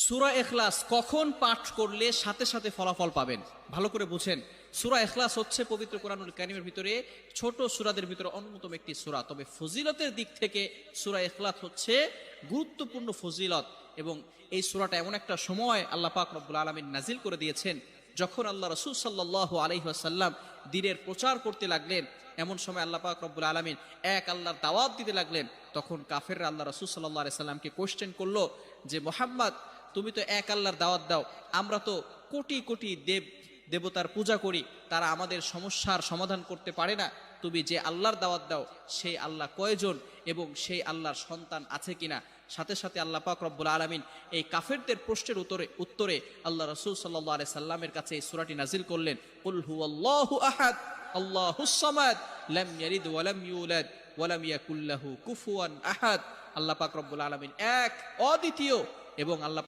সূরা ইখলাস কখন পাঠ করলে সাথে সাথে ফলাফল পাবেন? ভালো করে বুঝেন। সূরা ইখলাস হচ্ছে পবিত্র কোরআনুল কারীমের ভিতরে ছোট সূরাদের ভিতরে অন্যতম একটি সূরা। তবে ফজিলতের দিক থেকে সূরা ইখলাস হচ্ছে গুরুত্বপূর্ণ ফজিলত, এবং এই সূরাটা এমন একটা সময় আল্লাহ পাক রব্বুল আলামিন নাজিল করে দিয়েছেন যখন আল্লাহ রাসূল সাল্লাল্লাহু আলাইহি ওয়াসাল্লাম দ্বীনের প্রচার করতে লাগলেন। এমন সময় আল্লাহ পাক রব্বুল আলামিন এক আল্লাহর দাওয়াত দিতে লাগলেন। তখন কাফেররা আল্লাহ রাসূল সাল্লাল্লাহু আলাইহি সাল্লামকে কোশ্চেন করলো যে, মুহাম্মদ, তুমি তো এক আল্লাহর দাওয়াত দাও, আমরা তো কোটি কোটি দেবতার পূজা করি, তারা আমাদের সমস্যার সমাধান করতে পারে না। তুমি যে আল্লাহর দাওয়াত দাও সেই আল্লাহ কয়জন এবং সেই আল্লাহর সন্তান আছে কিনা? সাথে সাথে আল্লাহ পাক রব্বুল আলামিন এই কাফেরদের প্রশ্নের উত্তরে আল্লাহ রাসূল সাল্লাল্লাহু আলাইহি সাল্লামের কাছে এই সূরাটি নাজিল করলেন, কুল হুয়াল্লাহু আহাদ আল্লাহুস সামাদ লাম ইয়ালিদ ওয়া লাম ইউলাদ ওয়া লাম ইয়াকুল লাহু কুফুয়ান আহাদ। আল্লাহ পাক রব্বুল আলামিন এক, অদ্বিতীয়, এবং আল্লাহ